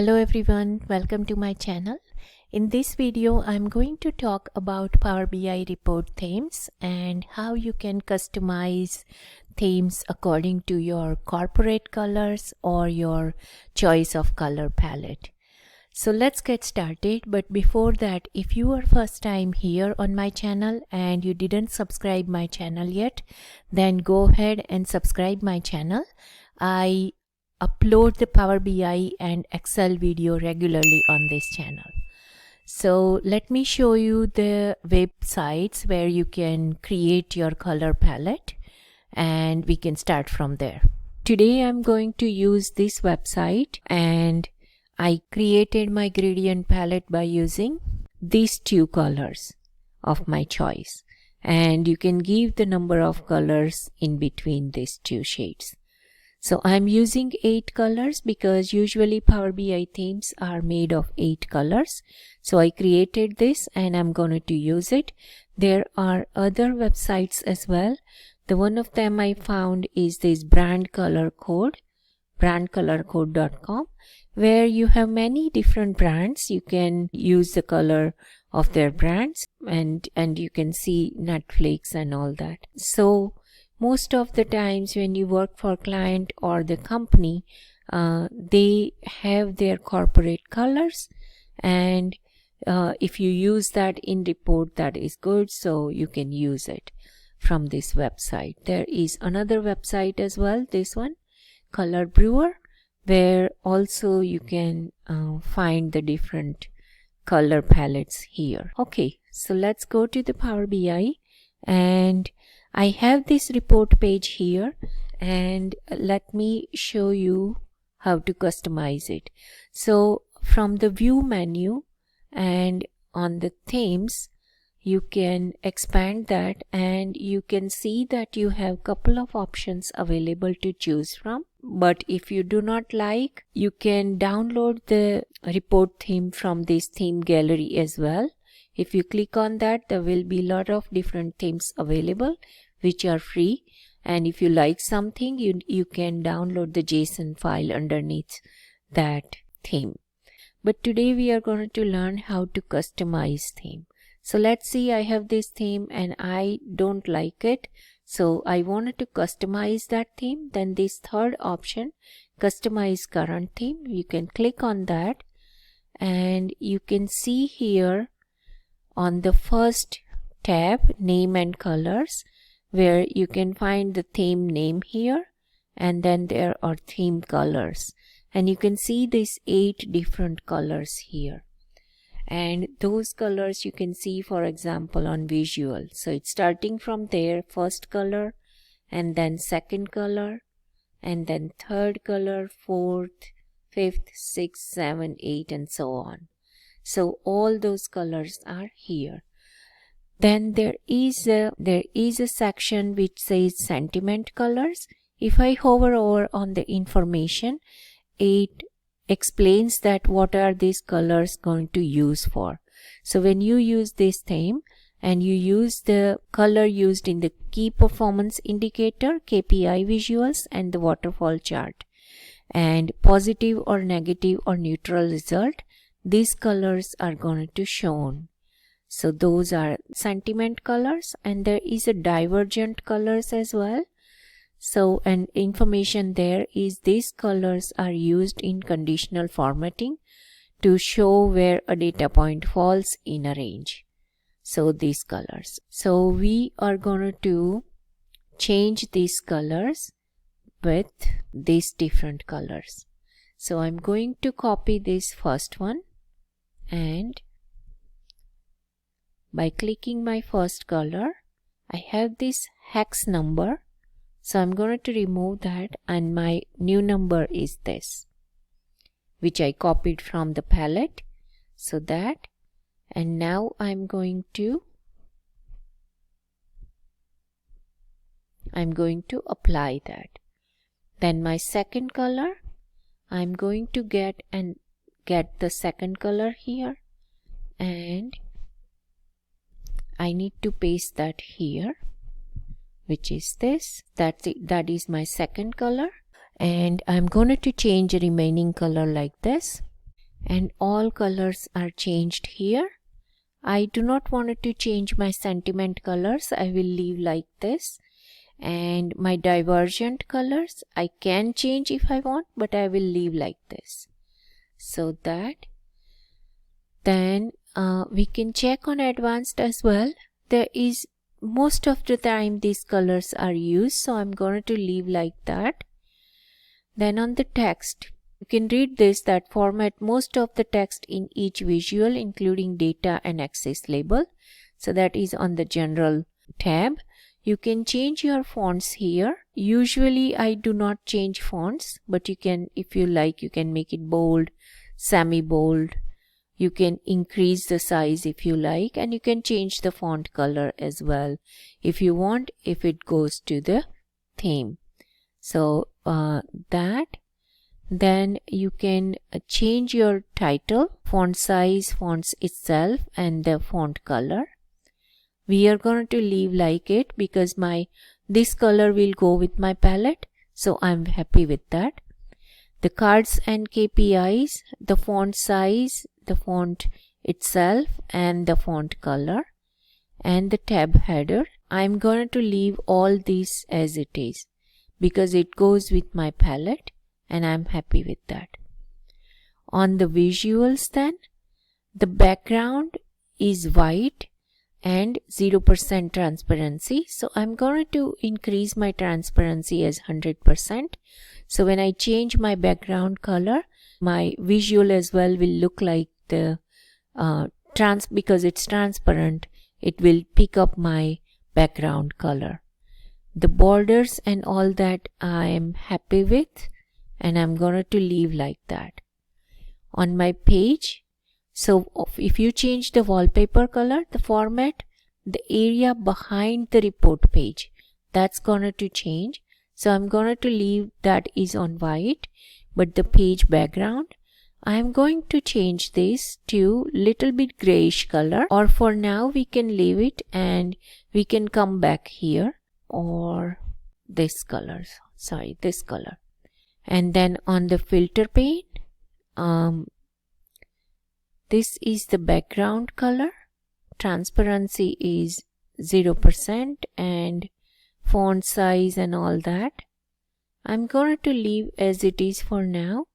Hello everyone, welcome to my channel. In this video, I'm going to talk about Power BI report themes and how you can customize themes according to your corporate colors or your choice of color palette. So let's get started, but before that, if you are first time here on my channel and you didn't subscribe my channel yet, then go ahead and subscribe my channel. I upload the Power BI and Excel video regularly on this channel. So let me show you the websites where you can create your color palette and we can start from there. Today I'm going to use this website and I created my gradient palette by using these two colors of my choice, and you can give the number of colors in between these two shades. So I'm using 8 colors because usually Power BI themes are made of 8 colors. So I created this and I'm going to use it. There are other websites as well. The one of them I found is this brand color code, brandcolorcode.com, where you have many different brands. You can use the color of their brands and you can see Netflix and all that. So most of the times when you work for a client or the company, they have their corporate colors, and if you use that in report, that is good, so you can use it from this website. There is another website as well, this one, Color Brewer, where also you can find the different color palettes here. Okay, so let's go to the Power BI, and I have this report page here, and let me show you how to customize it. So from the view menu and on the themes, you can expand that and you can see that you have couple of options available to choose from. But if you do not like, you can download the report theme from this theme gallery as well. If you click on that, there will be a lot of different themes available which are free, and if you like something, you can download the JSON file underneath that theme. But today we are going to learn how to customize theme. So let's see, I have this theme and I don't like it, so I wanted to customize that theme. Then this third option, customize current theme, you can click on that and you can see here on the first tab, name and colors, where you can find the theme name here, and then there are theme colors, and you can see these 8 different colors here, and those colors you can see, for example, on visual. So it's starting from there, first color, and then second color, and then third color, fourth, fifth, sixth, 7, 8, and so on. So all those colors are here. Then there is a section which says sentiment colors. If I hover over on the information, it explains that what are these colors going to use for. So when you use this theme and you use the color used in the key performance indicator, KPI visuals, and the waterfall chart, and positive or negative or neutral result, these colors are going to shown. So those are sentiment colors, and there is a divergent colors as well. So and information there is these colors are used in conditional formatting to show where a data point falls in a range. So these colors. So we are going to change these colors with these different colors. So I'm going to copy this first one, and by clicking my first color, I have this hex number. So I'm going to remove that, and my new number is this, which I copied from the palette. So that, and now I'm going to apply that. Then my second color, I'm going to get the second color here, and I need to paste that here, which is this. That is my second color, and I'm going to change the remaining color like this. and all colors are changed here. I do not want to change my sentiment colors. I will leave like this. And my divergent colors I can change if I want, but I will leave like this. So that then we can check on advanced as well. There is most of the time these colors are used, so I'm going to leave like that. Then on the text, you can read this, that format most of the text in each visual including data and access label. So that is on the general tab. You can change your fonts here. Usually I do not change fonts, but you can, if you like, you can make it bold, semi-bold. You can increase the size if you like, and you can change the font color as well if you want, if it goes to the theme. So then you can change your title, font size, fonts itself, and the font color. We are going to leave like it because this color will go with my palette, so I'm happy with that. The cards and KPIs, the font size, the font itself, and the font color, and the tab header, I'm going to leave all these as it is because it goes with my palette and I'm happy with that. On the visuals then, the background is white and 0% transparency. So I'm going to increase my transparency as 100%. So when I change my background color, my visual as well will look like the because it's transparent, it will pick up my background color. The borders and all that I am happy with, and I'm going to leave like that. On my page, so if you change the wallpaper color, the format, the area behind the report page, that's going to change. So I'm going to leave that is on white, but the page background, I'm going to change this to little bit grayish color, or for now we can leave it and we can come back here, or this color, this color. And then on the filter pane, this is the background color, transparency is 0%, and font size and all that I'm going to leave as it is for now.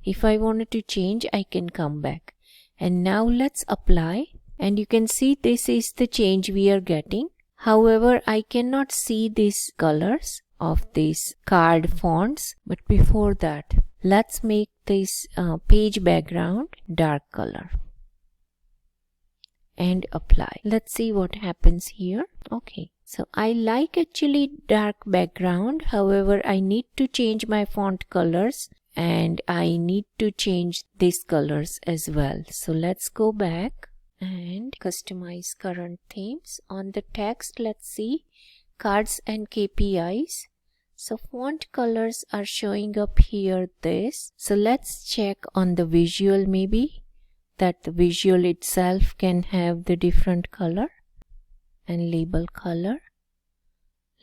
If I wanted to change, I can come back. And now let's apply, and you can see this is the change we are getting. However, I cannot see these colors of these card fonts, but before that, let's make this page background dark color and apply. Let's see what happens here. Okay, so I like actually dark background. However, I need to change my font colors and I need to change these colors as well. So let's go back and customize current themes. On the text, let's see cards and KPIs. So font colors are showing up here, this. So let's check on the visual, maybe that the visual itself can have the different color and label color.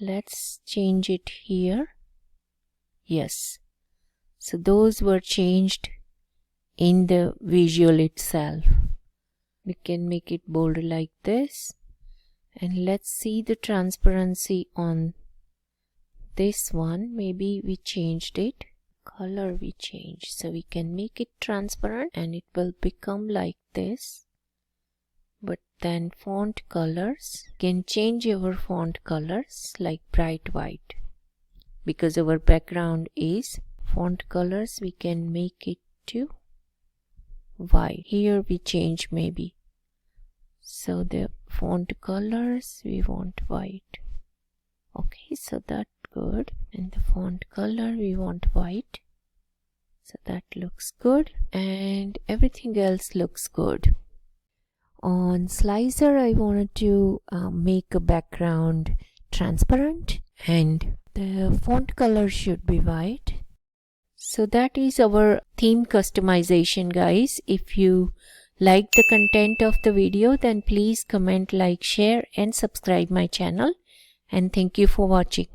Let's change it here. Yes. So those were changed in the visual itself. We can make it bolder like this. And let's see the transparency on this one. Maybe we changed it. Color we changed. So we can make it transparent and it will become like this. But then font colors, can change our font colors like bright white. Because our background is font colors, we can make it to white. Here we change maybe. So the font colors we want white. Okay, so that's good. And the font color we want white. So that looks good. And everything else looks good. On Slicer, I wanted to make a background transparent and the font color should be white. So that is our theme customization, guys. If you like the content of the video, then please comment, like, share and subscribe my channel. And thank you for watching.